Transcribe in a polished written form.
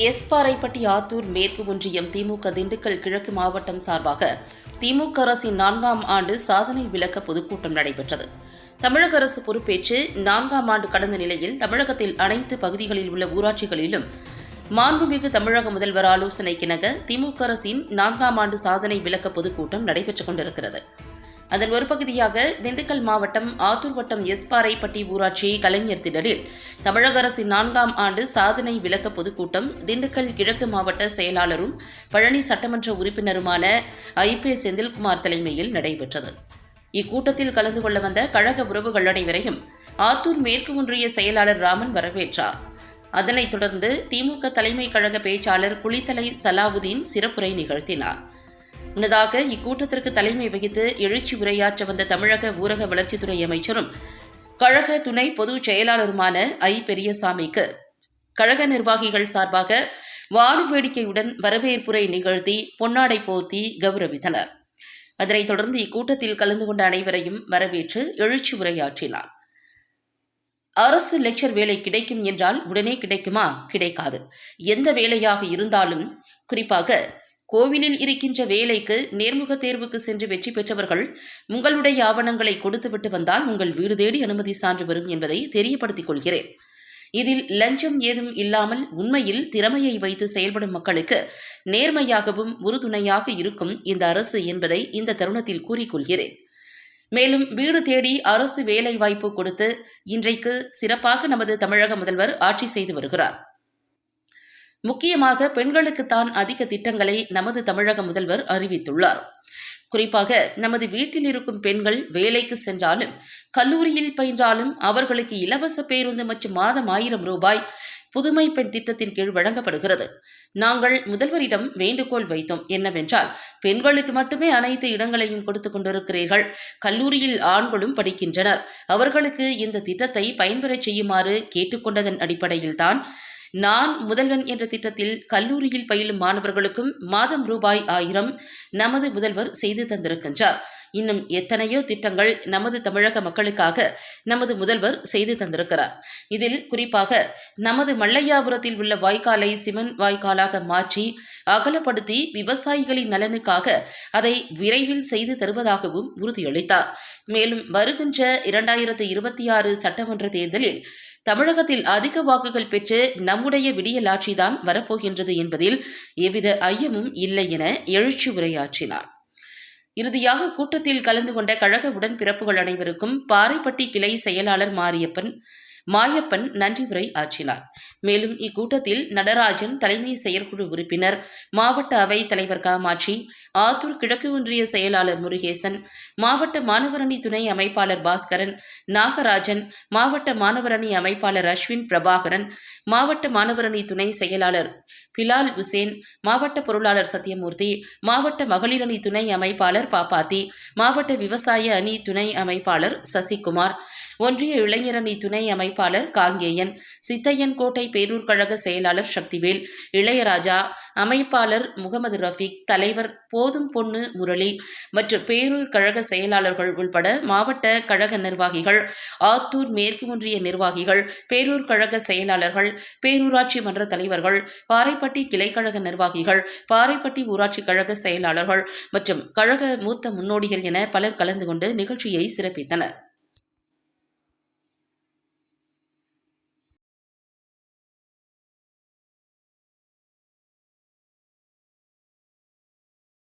எஸ்பாறைப்பட்டி ஆத்தூர் மேற்கு ஒன்றியம் திமுக திண்டுக்கல் கிழக்கு மாவட்டம் சார்பாக திமுக அரசின் 4ஆம் ஆண்டு சாதனை விளக்க பொதுக்கூட்டம் நடைபெற்றது. தமிழக அரசு பொறுப்பேற்று 4ஆம் ஆண்டு கடந்த நிலையில் தமிழகத்தில் அனைத்து பகுதிகளில் உள்ள ஊராட்சிகளிலும் மாண்புமிகு தமிழக முதல்வர் ஆலோசனைக்கிணங்க திமுக அரசின் 4ஆம் ஆண்டு சாதனை விளக்க பொதுக்கூட்டம் நடைபெற்றுக் கொண்டிருக்கிறது. அதன் ஒரு பகுதியாக திண்டுக்கல் மாவட்டம் ஆத்தூர் வட்டம் எஸ்பாறைப்பட்டி ஊராட்சி கலைஞர் திடலில் தமிழக அரசின் 4ஆம் ஆண்டு சாதனை விளக்க பொதுக்கூட்டம் திண்டுக்கல் கிழக்கு மாவட்ட செயலாளரும் பழனி சட்டமன்ற உறுப்பினருமான ஐ.பி. செந்தில்குமார் தலைமையில் நடைபெற்றது. இக்கூட்டத்தில் கலந்து கொள்ள வந்த கழக உறவுகள் அனைவரையும் ஆத்தூர் மேற்கு ஒன்றிய செயலாளர் ராமன் வரவேற்றார். அதனைத் தொடர்ந்து திமுக தலைமை கழக பேச்சாளர் குளித்தலை சலாவுதீன் சிறப்புரை நிகழ்த்தினார். முன்னதாக இக்கூட்டத்திற்கு தலைமை வகித்து எழுச்சி உரையாற்ற வந்த தமிழக ஊரக வளர்ச்சித்துறை அமைச்சரும் கழக துணை பொதுச் செயலாளருமான ஐ. பெரியசாமிக்கு கழக நிர்வாகிகள் சார்பாக வானு வேடிக்கையுடன் வரவேற்புரை நிகழ்த்தி பொன்னாடை போர்த்தி கௌரவித்தனர். அதனைத் தொடர்ந்து இக்கூட்டத்தில் கலந்து கொண்ட அனைவரையும் வரவேற்று எழுச்சி உரையாற்றினார். அரசு லெக்சர் வேலை கிடைக்கும் என்றால் உடனே கிடைக்குமா? கிடைக்காது. எந்த வேலையாக இருந்தாலும், குறிப்பாக கோவிலில் இருக்கின்ற வேலைக்கு நேர்முக தேர்வுக்கு சென்று வெற்றி பெற்றவர்கள் உங்களுடைய ஆவணங்களை கொடுத்துவிட்டு வந்தால் உங்கள் வீடு தேடி அனுமதி சான்று வரும் என்பதை தெரியப்படுத்திக் கொள்கிறேன். இதில் லஞ்சம் ஏதும் இல்லாமல் உண்மையில் திறமையை வைத்து செயல்படும் மக்களுக்கு நேர்மையாகவும் உறுதுணையாக இருக்கும் இந்த அரசு என்பதை இந்த தருணத்தில் கூறிக்கொள்கிறேன். மேலும் வீடு தேடி அரசு வேலை வாய்ப்பு கொடுத்து இன்றைக்கு சிறப்பாக நமது தமிழக முதல்வர் ஆட்சி செய்து வருகிறார். முக்கியமாக பெண்களுக்குத்தான் அதிக திட்டங்களை நமது தமிழக முதல்வர் அறிவித்துள்ளார். குறிப்பாக நமது வீட்டில் இருக்கும் பெண்கள் வேலைக்கு சென்றாலும் கல்லூரியில் பயின்றாலும் அவர்களுக்கு இலவச பேருந்து மற்றும் மாதம் 1000 ரூபாய் புதுமை பெண் திட்டத்தின் கீழ் வழங்கப்படுகிறது. நாங்கள் முதல்வரிடம் வேண்டுகோள் வைத்தோம். என்னவென்றால், பெண்களுக்கு மட்டுமே அனைத்து இடங்களையும் கொடுத்துக் கொண்டிருக்கிறீர்கள். கல்லூரியில் ஆண்களும் படிக்கின்றனர். அவர்களுக்கு இந்த திட்டத்தை பயன்பெறச் செய்யுமாறு கேட்டுக்கொண்டதன் அடிப்படையில்தான் நான் முதல்வன் என்ற திட்டத்தில் கல்லூரியில் பயிலும் மாணவர்களுக்கும் மாதம் ரூபாய் 1000 நமது முதல்வர் செய்து தந்திருக்கின்றார். இன்னும் எத்தனையோ திட்டங்கள் நமது தமிழக மக்களுக்காக நமது முதல்வர் செய்து தந்திருக்கிறார். இதில் குறிப்பாக நமது மல்லையாபுரத்தில் உள்ள வாய்க்காலை சிமெண்ட் வாய்க்காலாக மாற்றி அகலப்படுத்தி விவசாயிகளின் நலனுக்காக அதை விரைவில் செய்து தருவதாகவும் உறுதியளித்தார். மேலும் வருகின்ற 2026 சட்டமன்ற தேர்தலில் தமிழகத்தில் அதிக வாக்குகள் பெற்று நம்முடைய விடியல் ஆட்சிதான் வரப்போகின்றது என்பதில் எவ்வித ஐயமும் இல்லை என எழுச்சி உரையாற்றினார். இறுதியாக கூட்டத்தில் கலந்து கொண்ட கழக உடன்பிறப்புகள் அனைவருக்கும் பாறைப்பட்டி கிளை செயலாளர் மாயப்பன் நன்றி உரை ஆற்றினார். மேலும் இக்கூட்டத்தில் நடராஜன் தலைமை செயற்குழு உறுப்பினர், மாவட்ட அவை தலைவர் காமாட்சி, ஆத்தூர் கிழக்கு ஒன்றிய செயலாளர் முருகேசன், மாவட்ட மாணவரணி துணை அமைப்பாளர் பாஸ்கரன், நாகராஜன், மாவட்ட மாணவரணி அமைப்பாளர் அஸ்வின் பிரபாகரன், மாவட்ட மாணவரணி துணை செயலாளர் பிலால் உசேன், மாவட்ட பொருளாளர் சத்தியமூர்த்தி, மாவட்ட மகளிரணி துணை அமைப்பாளர் பாப்பாத்தி, மாவட்ட விவசாய அணி துணை அமைப்பாளர் சசிகுமார், ஒன்றிய இளைஞரணி துணை அமைப்பாளர் காங்கேயன், சித்தையன் கோட்டை பேரூர் கழக செயலாளர் சக்திவேல், இளையராஜா, அமைப்பாளர் முகமது ரஃபீக், தலைவர் போதும் பொண்ணு முரளி மற்றும் பேரூர் கழக செயலாளர்கள் உள்பட மாவட்ட கழக நிர்வாகிகள், ஆத்தூர் மேற்கு ஒன்றிய நிர்வாகிகள், பேரூர் கழக செயலாளர்கள், பேரூராட்சி மன்ற தலைவர்கள், பாறைப்பட்டி கிளைக்கழக நிர்வாகிகள், பாறைப்பட்டி ஊராட்சி கழக செயலாளர்கள் மற்றும் கழக மூத்த முன்னோடிகள் என பலர் கலந்து கொண்டு நிகழ்ச்சியை சிறப்பித்தனர்.